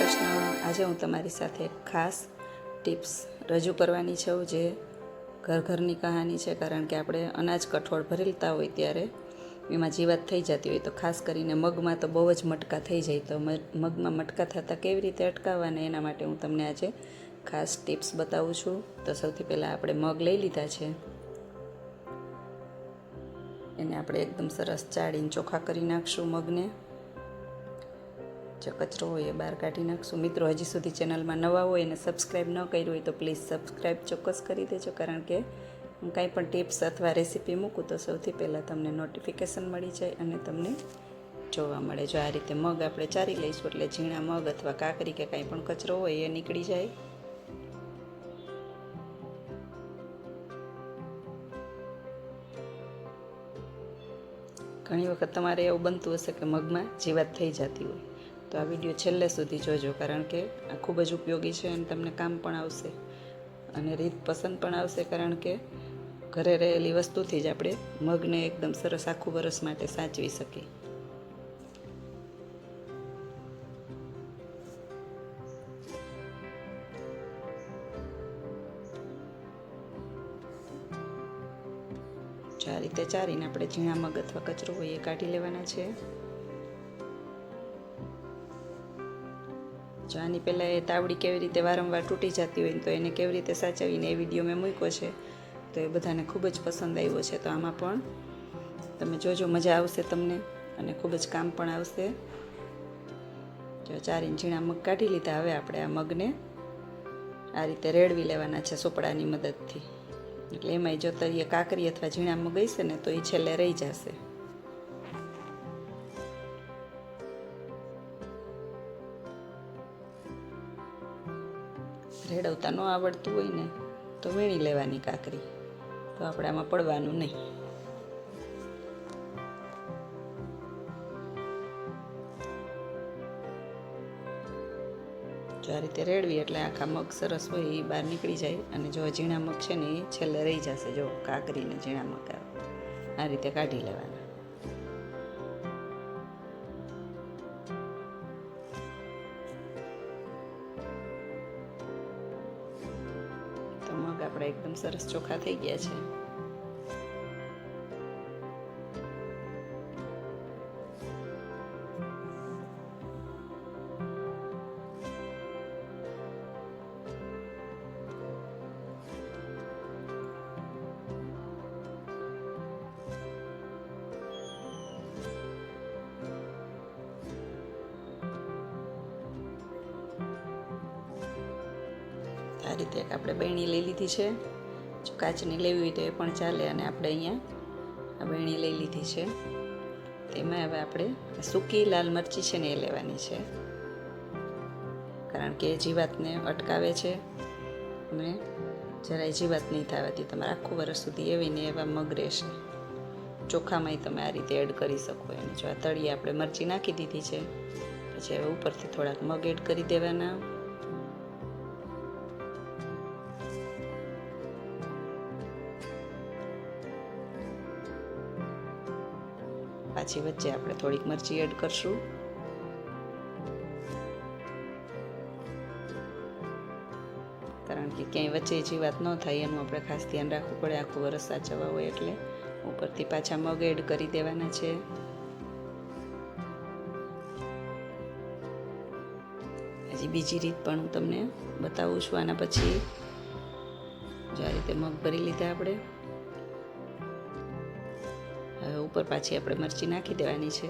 કૃષ્ણ। આજે હું તમારી સાથે એક ખાસ ટિપ્સ રજૂ કરવાની છું જે ઘરની કહાની છે, કારણ કે આપણે અનાજ કઠોળ ભરેલતા હોય ત્યારે એમાં જીવાત થઈ જતી હોય, તો ખાસ કરીને મગમાં તો બહુ જ મટકા થઈ જાય, તો મગમાં મટકા થતાં કેવી રીતે અટકાવવાના એના માટે હું તમને આજે ખાસ ટિપ્સ બતાવું છું। તો સૌથી પહેલાં આપણે મગ લઈ લીધા છે, એને આપણે એકદમ સરસ ચાળીને ચોખ્ખા કરી નાખશું। મગને જે કચરો હોય એ બહાર કાઢી નાખશું। મિત્રો, હજી સુધી ચેનલમાં નવા હોય અને સબસ્ક્રાઈબ ન કર્યું હોય તો પ્લીઝ સબસ્ક્રાઈબ ચોક્કસ કરી દેજો, કારણ કે હું કાંઈ પણ ટિપ્સ અથવા રેસીપી મૂકું તો સૌથી પહેલાં તમને નોટિફિકેશન મળી જાય અને તમને જોવા મળે। જો આ રીતે મગ આપણે ચારી લઈશું એટલે ઝીણા મગ અથવા કાકરી કે કાંઈ પણ કચરો હોય એ નીકળી જાય। ઘણી વખત તમારે એવું બનતું હશે કે મગમાં જીવાત થઈ જતી હોય, તો આ વિડીયો છેલ્લે સુધી જોજો, કારણ કે આ ખૂબ જ ઉપયોગી છે અને તમને કામ પણ આવશે અને રીત પસંદ પણ આવશે, કારણ કે ઘરે રહેલી વસ્તુથી જ આપણે મગને એકદમ સરસ આખું વરસ માટે સાચવી શકીએ। આ રીતે ચારીને આપણે ઝીણા મગ અથવા કચરો હોય એ કાઢી લેવાના છે। જો આની પહેલાં એ તાવડી કેવી રીતે વારંવાર તૂટી જતી હોય તો એને કેવી રીતે સાચવીને એ વિડીયો મેં મૂક્યો છે, તો એ બધાને ખૂબ જ પસંદ આવ્યો છે। તો આમાં પણ તમે જોજો, મજા આવશે તમને અને ખૂબ જ કામ પણ આવશે। જો ચારીને ઝીણા મગ કાઢી લીધા, હવે આપણે આ મગને આ રીતે રેડવી લેવાના છે સોપડાની મદદથી, એટલે એમાંય જો તરીએ કાકરી અથવા ઝીણા મગ હશે ને તો એ છેલ્લે રહી જશે। રેડવતા ન આવડતું હોય ને તો વીણી લેવાની કાકરી, તો આપણે આમાં પડવાનું નહીં। જો આ રીતે રેડવી એટલે આખા મગ સરસ હોય એ બહાર નીકળી જાય, અને જો ઝીણા મગ છે ને એ છેલ્લે રહી જશે। જો કાકરીને ઝીણા મગ આ રીતે કાઢી લેવાના। તો મગ આપણે એકદમ સરસ ચોખ્ખા થઈ ગયા છે। આ રીતે આપણે બહેણી લઈ લીધી છે, જો કાચની લેવી હોય તો એ પણ ચાલે, અને આપણે અહીંયા આ બહેણી લઈ લીધી છે। તેમાં હવે આપણે સૂકી લાલ મરચી છે ને એ લેવાની છે, કારણ કે એ જીવાતને અટકાવે છે અને જરાય જીવાત નહીં થવાથી તમારે આખું વર્ષ સુધી એવી ને એવા મગ રહેશે। ચોખામાંય તમે આ રીતે એડ કરી શકો। અને જો આ તળીએ આપણે મરચી નાખી દીધી છે, પછી હવે ઉપરથી થોડાક મગ એડ કરી દેવાના। પાછી વચ્ચે આપણે થોડીક મરચી એડ કરશું, કારણ કે ક્યાંય વચ્ચે જીવાત ન થાય એનું આપણે ખાસ ધ્યાન રાખવું પડે, આખું વરસ સાચવવા હોય એટલે। ઉપરથી પાછા મગ એડ કરી દેવાના છે। હજી બીજી રીત પણ હું તમને બતાવું છું આના પછી। જો આ રીતે મગ ભરી લીધા આપણે, હવે ઉપર પાછી આપણે મરચી નાખી દેવાની છે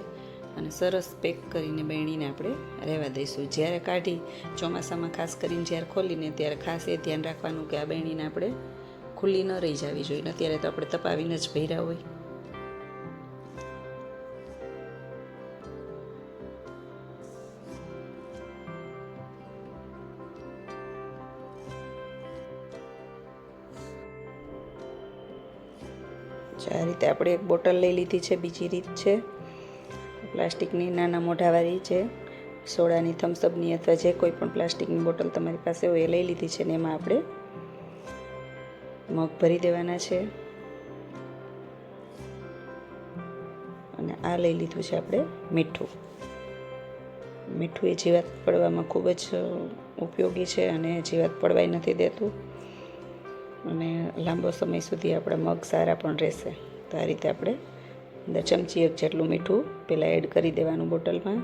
અને સરસ પેક કરીને બહેણીને આપણે રહેવા દઈશું। જ્યારે કાઢી ચોમાસામાં ખાસ કરીને જ્યારે ખોલીને ત્યારે ખાસ એ ધ્યાન રાખવાનું કે આ બહેણીને આપણે ખુલ્લી ન રહી જવી જોઈએ, અત્યારે તો આપણે તપાવીને જ ભર્યા હોય। આ રીતે આપણે એક બોટલ લઈ લીધી છે। બીજી રીત છે પ્લાસ્ટિકની નાના મોઢાવાળી છે, સોડાની, થમ્સઅપની અથવા જે કોઈ પણ પ્લાસ્ટિકની બોટલ તમારી પાસે હોય એ લઈ લીધી છે, ને એમાં આપણે મગ ભરી દેવાના છે। અને આ લઈ લીધું છે આપણે મીઠું। મીઠું એ જીવાત પડવામાં ખૂબ જ ઉપયોગી છે અને જીવાત પડવાય નથી દેતું અને લાંબો સમય સુધી આપણા મગ સારા પણ રહેશે. તો આ રીતે આપણે અંદર ચમચી એક જેટલું મીઠું પહેલાં એડ કરી દેવાનું બોટલમાં.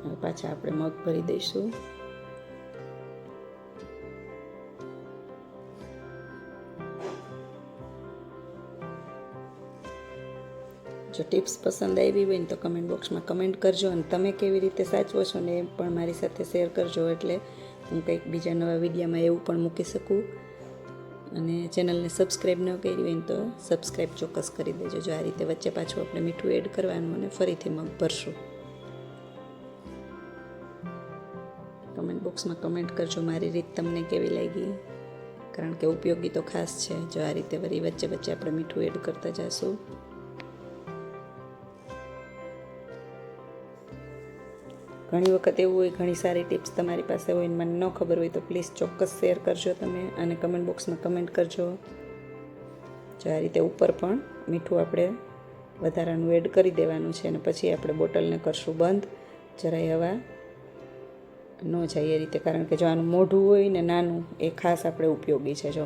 હવે પાછા આપણે મગ ભરી દઈશું. જો ટિપ્સ પસંદ આવી હોય ને તો કમેન્ટ બોક્સમાં કમેન્ટ કરજો અને તમે કેવી રીતે સાચવો છો ને એ પણ મારી સાથે શેર કરજો, એટલે હું કંઈક બીજા નવા વિડીયોમાં એવું પણ મૂકી શકું. અને ચેનલને સબસ્ક્રાઈબ ન કરી હોય ને તો સબસ્ક્રાઈબ ચોક્કસ કરી દેજો. જો આ રીતે વચ્ચે પાછું આપણે મીઠું એડ કરવાનું અને ફરીથી મગ ભરશું. કમેન્ટ બોક્સમાં કમેન્ટ કરજો મારી રીત તમને કેવી લાગી, કારણ કે ઉપયોગી તો ખાસ છે. જો આ રીતે વળી વચ્ચે વચ્ચે આપણે મીઠું એડ કરતા જઈશું. ઘણી વખત એવું હોય, ઘણી સારી ટિપ્સ તમારી પાસે હોય ને મને ન ખબર હોય તો પ્લીઝ ચોક્કસ શેર કરજો તમે અને કમેન્ટ બોક્સમાં કમેન્ટ કરજો. જો આ રીતે ઉપર પણ મીઠું આપણે વધારાનું એડ કરી દેવાનું છે અને પછી આપણે બોટલને કરશું બંધ, જરાય હવા ન જાય એ રીતે, કારણ કે જો આનું મોઢું હોય ને નાનું એ ખાસ આપણે ઉપયોગી છે. જો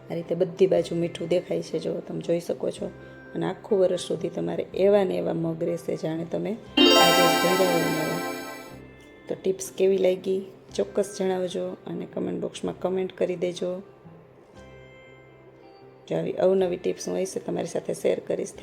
આ રીતે બધી બાજુ મીઠું દેખાય છે, જો તમે જોઈ શકો છો. અને આખું વર્ષ સુધી તમારે એવા ને એવા મગ રહેશે જાણે તમે આજે જ ભર્યા હોય. તો ટિપ્સ કેવી લાગી ચોક્કસ જણાવજો અને કમેન્ટ બોક્સમાં કમેન્ટ કરી દેજો. જો આવી અવનવી ટિપ્સ હું હશે તમારી સાથે શેર કરીશ.